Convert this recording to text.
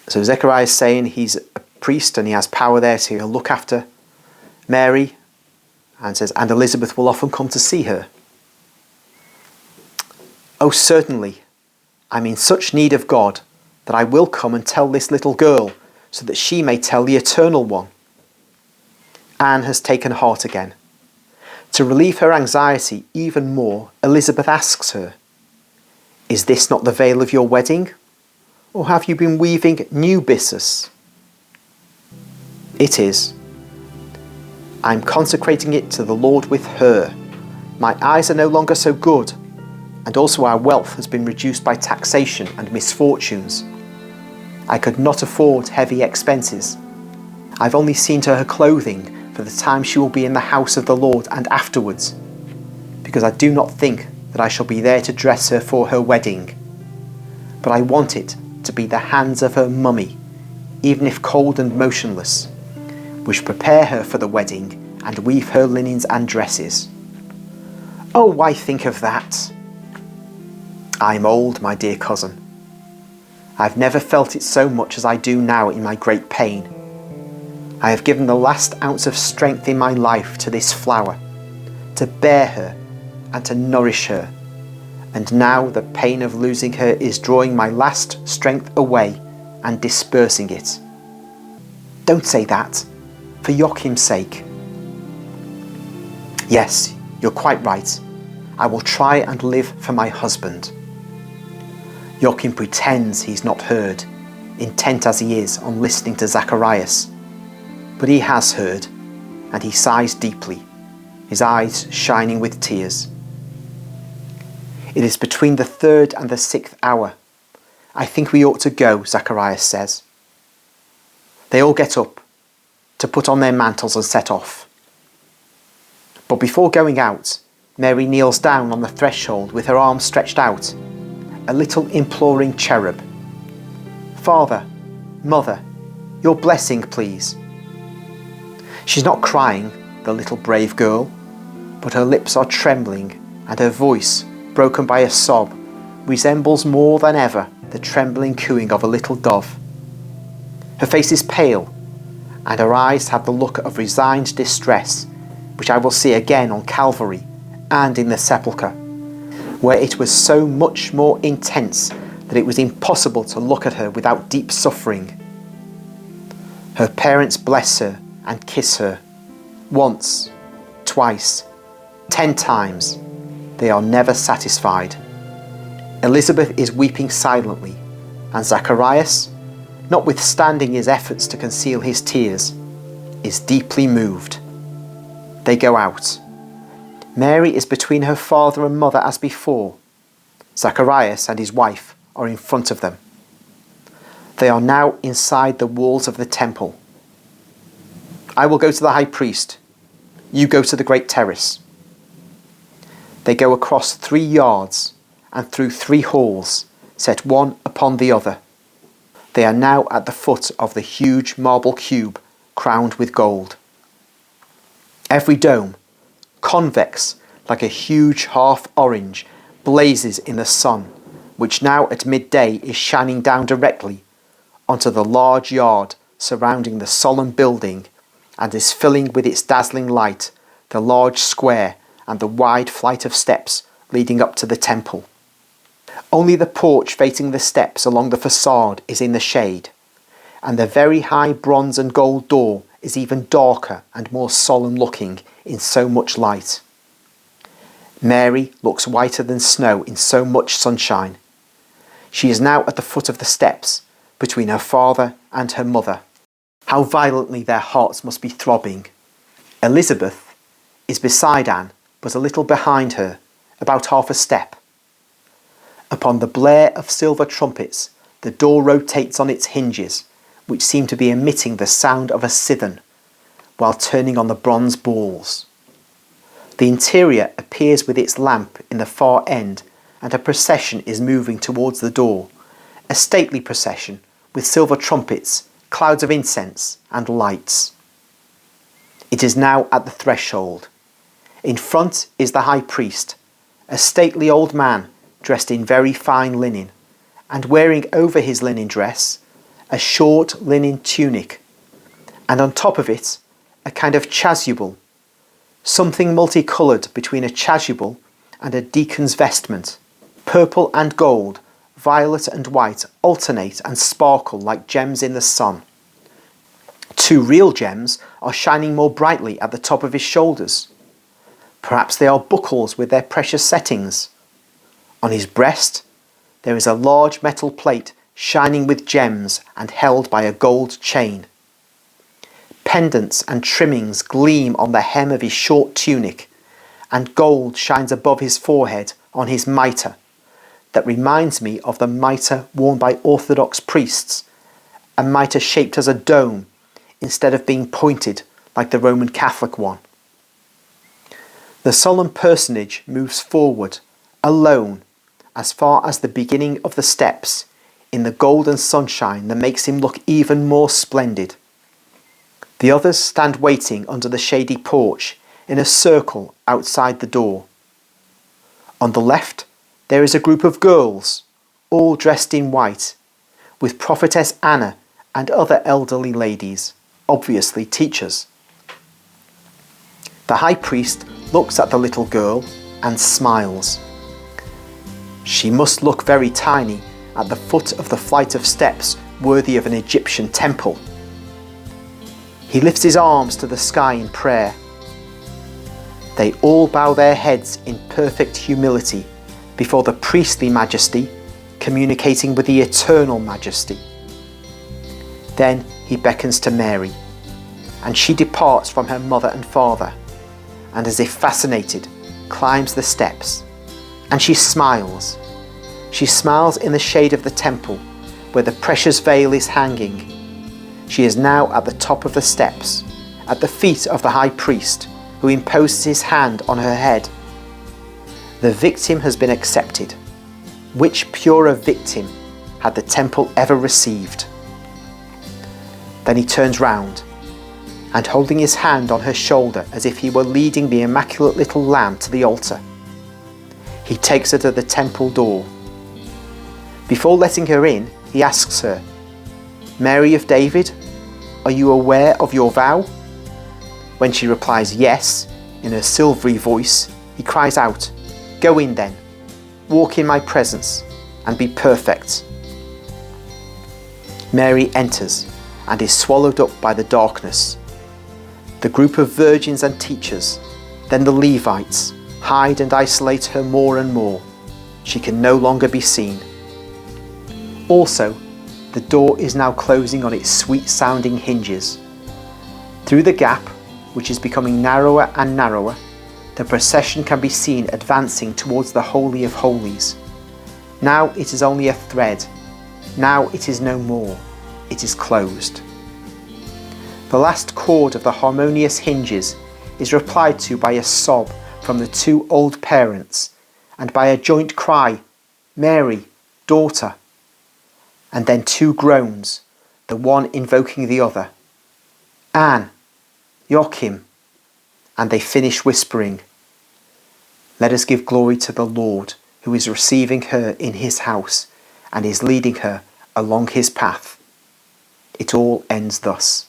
So Zechariah is saying he's a priest and he has power there to look after Mary, and says, and Elizabeth will often come to see her. Oh, certainly, I'm in such need of God that I will come and tell this little girl so that she may tell the Eternal One. Anne has taken heart again. To relieve her anxiety even more, Elizabeth asks her, is this not the veil of your wedding? Or have you been weaving new byssus? It is. I'm consecrating it to the Lord with her. My eyes are no longer so good, and also our wealth has been reduced by taxation and misfortunes. I could not afford heavy expenses. I've only seen to her clothing for the time she will be in the house of the Lord and afterwards, because I do not think that I shall be there to dress her for her wedding. But I want it to be the hands of her mummy, even if cold and motionless, which prepare her for the wedding and weave her linens and dresses. Oh, why think of that? I'm old, my dear cousin. I've never felt it so much as I do now in my great pain. I have given the last ounce of strength in my life to this flower, to bear her and to nourish her, and now the pain of losing her is drawing my last strength away and dispersing it. Don't say that, for Joachim's sake. Yes, you're quite right. I will try and live for my husband. Joachim pretends he's not heard, intent as he is on listening to Zacharias. But he has heard, and he sighs deeply, his eyes shining with tears. It is between the 3rd and the 6th hour. I think we ought to go, Zacharias says. They all get up to put on their mantles and set off. But before going out, Mary kneels down on the threshold with her arms stretched out, a little imploring cherub. Father, Mother, your blessing, please. She's not crying, the little brave girl, but her lips are trembling and her voice, broken by a sob, resembles more than ever the trembling cooing of a little dove. Her face is pale, and her eyes have the look of resigned distress, which I will see again on Calvary and in the sepulchre, where it was so much more intense that it was impossible to look at her without deep suffering. Her parents bless her and kiss her, once, twice, 10 times. They are never satisfied. Elizabeth is weeping silently, and Zacharias, notwithstanding his efforts to conceal his tears, is deeply moved. They go out. Mary is between her father and mother as before. Zacharias and his wife are in front of them. They are now inside the walls of the temple. I will go to the high priest. You go to the great terrace. They go across 3 yards and through 3 halls, set one upon the other. They are now at the foot of the huge marble cube crowned with gold. Every dome, convex like a huge half orange, blazes in the sun, which now at midday is shining down directly onto the large yard surrounding the solemn building, and is filling with its dazzling light the large square and the wide flight of steps leading up to the temple. Only the porch facing the steps along the facade is in the shade, and the very high bronze and gold door is even darker and more solemn looking in so much light. Mary looks whiter than snow in so much sunshine. She is now at the foot of the steps, between her father and her mother. How violently their hearts must be throbbing. Elizabeth is beside Anne, but a little behind her, about half a step. Upon the blare of silver trumpets, the door rotates on its hinges, which seem to be emitting the sound of a cithern, while turning on the bronze balls. The interior appears with its lamp in the far end, and a procession is moving towards the door, a stately procession with silver trumpets, clouds of incense and lights. It is now at the threshold. In front is the high priest, a stately old man dressed in very fine linen, and wearing over his linen dress a short linen tunic, and on top of it, a kind of chasuble, something multicoloured between a chasuble and a deacon's vestment. Purple and gold, violet and white alternate and sparkle like gems in the sun. 2 real gems are shining more brightly at the top of his shoulders. Perhaps they are buckles with their precious settings. On his breast, there is a large metal plate shining with gems and held by a gold chain. Pendants and trimmings gleam on the hem of his short tunic, and gold shines above his forehead on his mitre, that reminds me of the mitre worn by Orthodox priests, a mitre shaped as a dome instead of being pointed like the Roman Catholic one. The solemn personage moves forward, alone, as far as the beginning of the steps, in the golden sunshine that makes him look even more splendid. The others stand waiting under the shady porch in a circle outside the door. On the left, there is a group of girls, all dressed in white, with Prophetess Anna and other elderly ladies, obviously teachers. The high priest looks at the little girl and smiles. She must look very tiny at the foot of the flight of steps worthy of an Egyptian temple. He lifts his arms to the sky in prayer. They all bow their heads in perfect humility before the priestly majesty communicating with the eternal majesty. Then he beckons to Mary, and she departs from her mother and father, and as if fascinated, climbs the steps, and she smiles. She smiles in the shade of the temple, where the precious veil is hanging. She is now at the top of the steps, at the feet of the high priest, who imposes his hand on her head. The victim has been accepted. Which purer victim had the temple ever received? Then he turns round, and holding his hand on her shoulder as if he were leading the immaculate little lamb to the altar, he takes her to the temple door. Before letting her in, he asks her, "Mary of David, are you aware of your vow?" When she replies yes, in her silvery voice, he cries out, "Go in then, walk in my presence, and be perfect." Mary enters and is swallowed up by the darkness. The group of virgins and teachers, then the Levites, hide and isolate her more and more. She can no longer be seen. Also, the door is now closing on its sweet-sounding hinges. Through the gap, which is becoming narrower and narrower, the procession can be seen advancing towards the Holy of Holies. Now it is only a thread. Now it is no more. It is closed. The last chord of the harmonious hinges is replied to by a sob from the 2 old parents, and by a joint cry, "Mary, daughter," and then 2 groans, the one invoking the other, "Anne, Joachim," and they finish whispering, "Let us give glory to the Lord, who is receiving her in his house and is leading her along his path." It all ends thus.